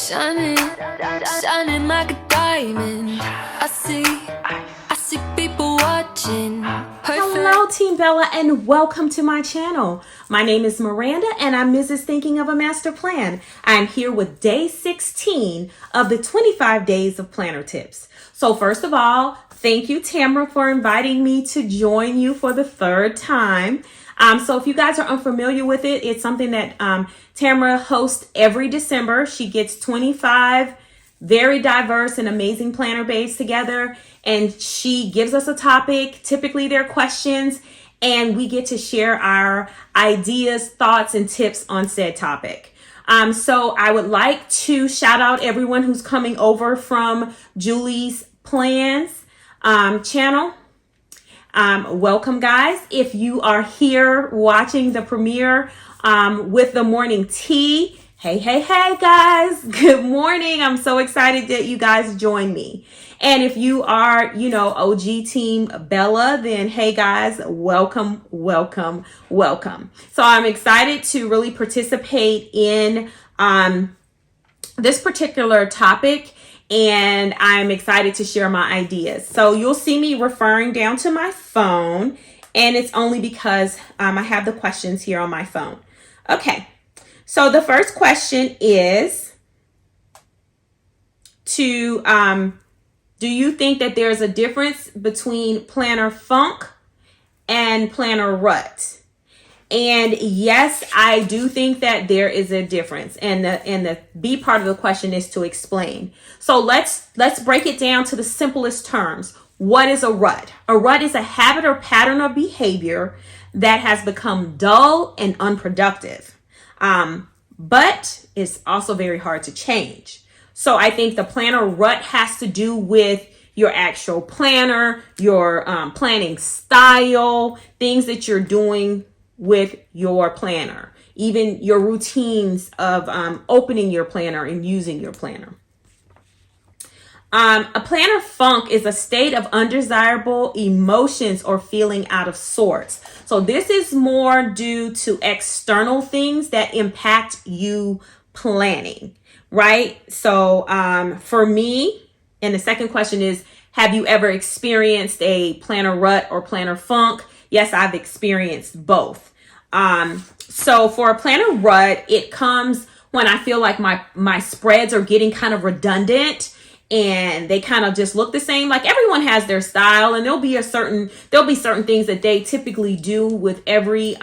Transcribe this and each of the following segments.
Shining, shining like a diamond. I see people watching. Hello Team Bella and welcome to my channel. My name is Miranda and I'm Mrs. Thinking of a Master Plan. I'm here with day 16 of the 25 days of planner tips. So first of all, thank you Tamara for inviting me to join you for the third time. So if you guys are unfamiliar with it, it's something that Tamara hosts every December. She gets 25 very diverse and amazing planner babes together, and she gives us a topic. Typically they're questions, and we get to share our ideas, thoughts, and tips on said topic. So I would like to shout out everyone who's coming over from Julie's Plans channel. Welcome guys. If you are here watching the premiere with the morning tea, hey guys, good morning. I'm so excited that you guys join me. And if you are, OG Team Bella, then hey guys, welcome. So I'm excited to really participate in this particular topic, and I'm excited to share my ideas. So you'll see me referring down to my phone, and it's only because I have the questions here on my phone. Okay, so the first question is do you think that there's a difference between planner funk and planner rut? And yes, I do think that there is a difference. And the B part of the question is to explain. So let's break it down to the simplest terms. What is a rut? A rut is a habit or pattern of behavior that has become dull and unproductive. But it's also very hard to change. So I think the planner rut has to do with your actual planner, your planning style, things that you're doing with your planner, even your routines of opening your planner and using your planner. A planner funk is a state of undesirable emotions or feeling out of sorts. So this is more due to external things that impact you planning, right? So for me, and the second question is, have you ever experienced a planner rut or planner funk? Yes, I've experienced both. So for a planner rut, it comes when I feel like my spreads are getting kind of redundant and they kind of just look the same. Like everyone has their style, and there'll be certain things that they typically do with every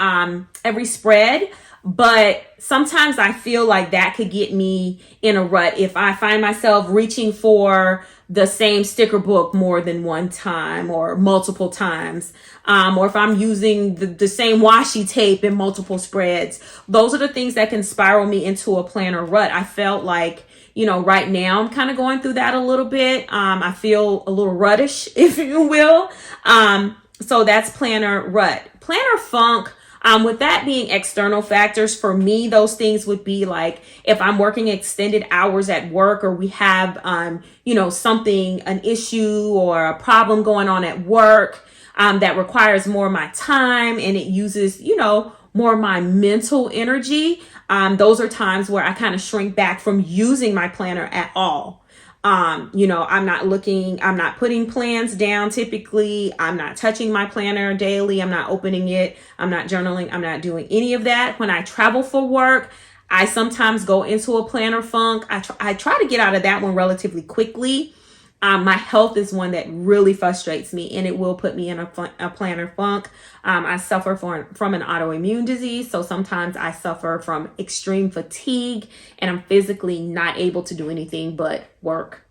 spread. But sometimes I feel like that could get me in a rut if I find myself reaching for the same sticker book more than one time or multiple times, or if I'm using the same washi tape in multiple spreads. Those are the things that can spiral me into a planner rut. I felt like, right now I'm kind of going through that a little bit. I feel a little ruttish, if you will. So that's planner rut. Planner funk, with that being external factors, for me, those things would be like if I'm working extended hours at work, or we have, an issue or a problem going on at work that requires more of my time, and it uses, more of my mental energy. Those are times where I kind of shrink back from using my planner at all. I'm not putting plans down typically. I'm not touching my planner daily. I'm not opening it. I'm not journaling. I'm not doing any of that. When I travel for work, I sometimes go into a planner funk. I try to get out of that one relatively quickly. My health is one that really frustrates me, and it will put me in a planner funk. I suffer from an autoimmune disease, so sometimes I suffer from extreme fatigue, and I'm physically not able to do anything but work.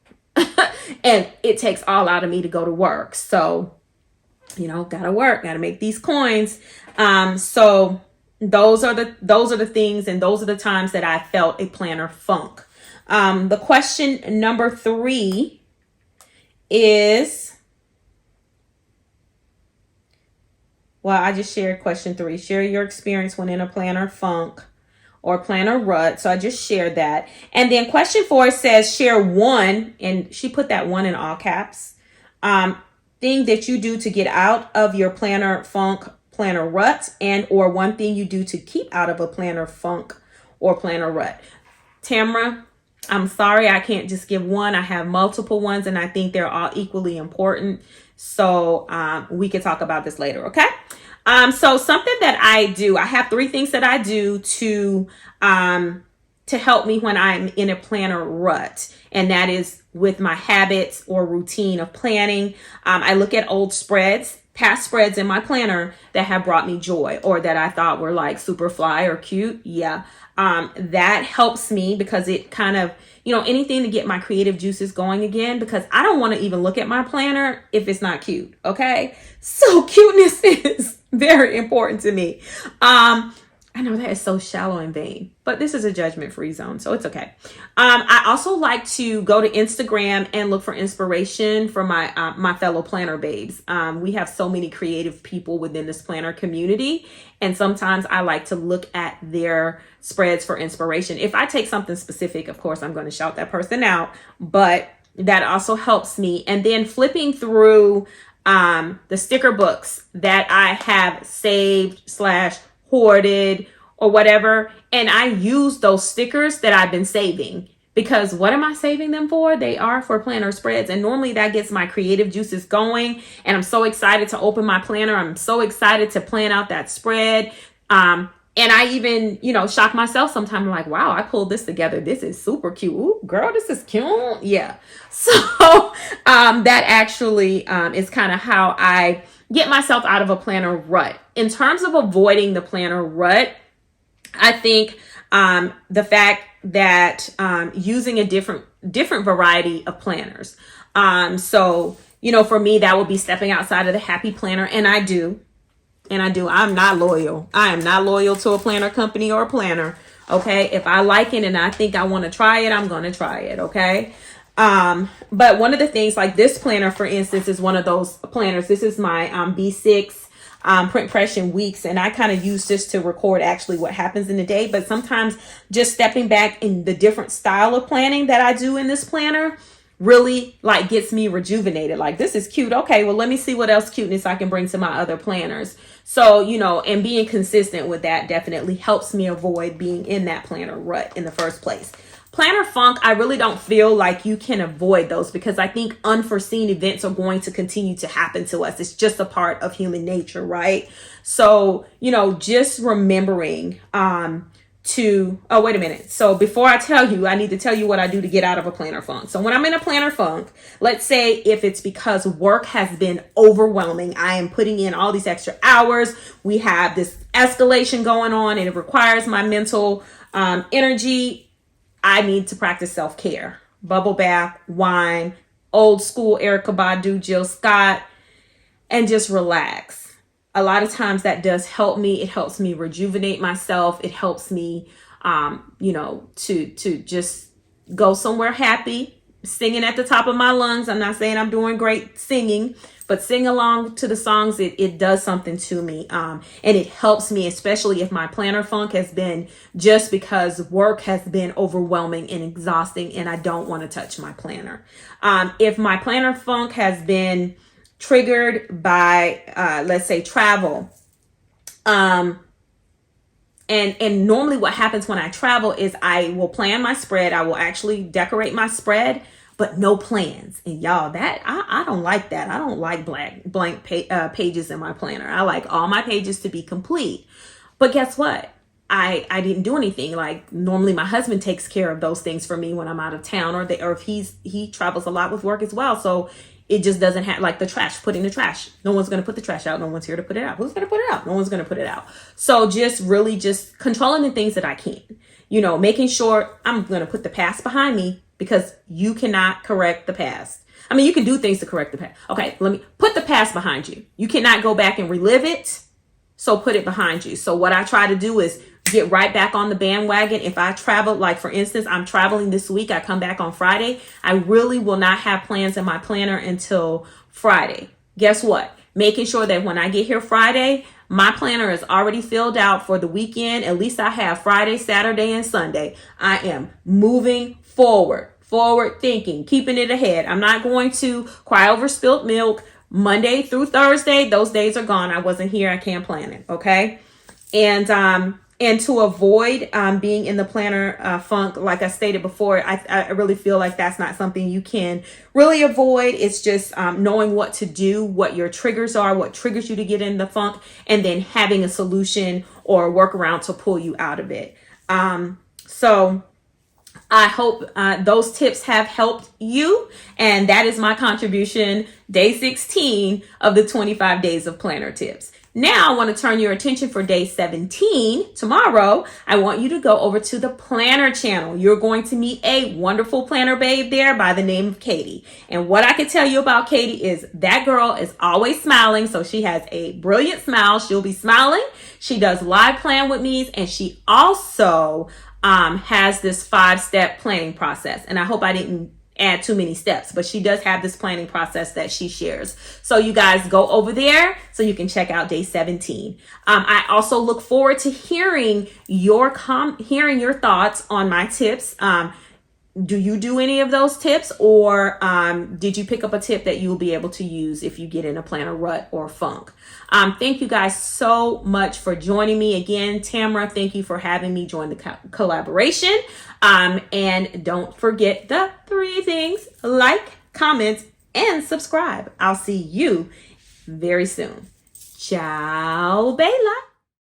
And it takes all out of me to go to work. So, gotta work, gotta make these coins. So those are the things, and those are the times that I felt a planner funk. The question number 3 is, well, I just shared question 3. Share your experience when in a planner funk or planner rut. So I just shared that. And then question 4 says, share one, and she put that one in all caps, thing that you do to get out of your planner funk, planner rut, and or one thing you do to keep out of a planner funk or planner rut. Tamara, I'm sorry, I can't just give one. I have multiple ones, and I think they're all equally important. So we can talk about this later, okay? So something that I do, I have 3 things that I do to help me when I'm in a planner rut, and that is with my habits or routine of planning. I look at old spreads, past spreads in my planner that have brought me joy or that I thought were like super fly or cute. Yeah. That helps me because it kind of, anything to get my creative juices going again, because I don't want to even look at my planner if it's not cute. Okay. So cuteness is very important to me. I know that is so shallow and vain, but this is a judgment-free zone, so it's okay. I also like to go to Instagram and look for inspiration from my fellow planner babes. We have so many creative people within this planner community, and sometimes I like to look at their spreads for inspiration. If I take something specific, of course, I'm going to shout that person out, but that also helps me. And then flipping through the sticker books that I have saved / hoarded or whatever, and I use those stickers that I've been saving, because what am I saving them for? They are for planner spreads, and normally that gets my creative juices going, and I'm so excited to open my planner. I'm so excited to plan out that spread. And I even, shock myself sometimes. I'm like, wow, I pulled this together. This is super cute. Ooh, girl, this is cute. Yeah. So that actually is kind of how I get myself out of a planner rut. In terms of avoiding the planner rut, I think the fact that using a different variety of planners. So, for me, that would be stepping outside of the happy planner. And I do. I'm not loyal. I am not loyal to a planner company or a planner. Okay. If I like it and I think I want to try it, I'm going to try it. Okay. But one of the things, like this planner, for instance, is one of those planners. This is my B6 print impression weeks, and I kind of use this to record actually what happens in the day. But sometimes just stepping back in the different style of planning that I do in this planner really like gets me rejuvenated. Like, this is cute. Okay, well, let me see what else cuteness I can bring to my other planners. So, and being consistent with that definitely helps me avoid being in that planner rut in the first place. Planner funk, I really don't feel like you can avoid those, because I think unforeseen events are going to continue to happen to us. It's just a part of human nature, right? So, just remembering oh, wait a minute. So before I tell you, I need to tell you what I do to get out of a planner funk. So when I'm in a planner funk, let's say if it's because work has been overwhelming, I am putting in all these extra hours, we have this escalation going on, and it requires my mental energy. I need to practice self-care. Bubble bath, wine, old school Erykah Badu, Jill Scott, and just relax. A lot of times that does help me. It helps me rejuvenate myself. It helps me, to just go somewhere happy, singing at the top of my lungs. I'm not saying I'm doing great singing, but sing along to the songs. It does something to me. And it helps me, especially if my planner funk has been just because work has been overwhelming and exhausting and I don't want to touch my planner. If my planner funk has been triggered by, let's say, travel, and normally what happens when I travel is I will plan my spread. I will actually decorate my spread, but no plans. And y'all, that I don't like that. I don't like blank pages in my planner. I like all my pages to be complete. But guess what? I didn't do anything. Like, normally my husband takes care of those things for me when I'm out of town, or if he travels a lot with work as well. So it just doesn't have, like, the trash, putting the trash. No one's going to put the trash out. No one's here to put it out. Who's going to put it out? No one's going to put it out. So just really just controlling the things that I can, making sure I'm going to put the past behind me, because you cannot correct the past. I mean, you can do things to correct the past. Okay, let me put the past behind you. You cannot go back and relive it. So put it behind you. So what I try to do is get right back on the bandwagon. If I travel, like for instance, I'm traveling this week, I come back on Friday, I really will not have plans in my planner until Friday. Guess what? Making sure that when I get here Friday, my planner is already filled out for the weekend. At least I have Friday, Saturday, and Sunday. I am moving forward thinking, keeping it ahead. I'm not going to cry over spilt milk. Monday through Thursday, those days are gone. I wasn't here. I can't plan it. Okay. And And to avoid being in the planner funk, like I stated before, I really feel like that's not something you can really avoid. It's just knowing what to do, what your triggers are, what triggers you to get in the funk, and then having a solution or a workaround to pull you out of it. So I hope those tips have helped you. And that is my contribution, day 16 of the 25 days of planner tips. Now I want to turn your attention for day 17. Tomorrow, I want you to go over to the planner channel. You're going to meet a wonderful planner babe there by the name of Katie. And what I can tell you about Katie is that girl is always smiling. So she has a brilliant smile. She'll be smiling. She does live plan with me, and she also has this 5-step planning process. And I hope I didn't add too many steps, but she does have this planning process that she shares. So you guys go over there so you can check out day 17. I also look forward to hearing your thoughts on my tips. Do you do any of those tips, or did you pick up a tip that you'll be able to use if you get in a planner rut or funk? Thank you guys so much for joining me. Again, Tamara, thank you for having me join the collaboration. And don't forget the 3 things: like, comment, and subscribe. I'll see you very soon. Ciao, Bella.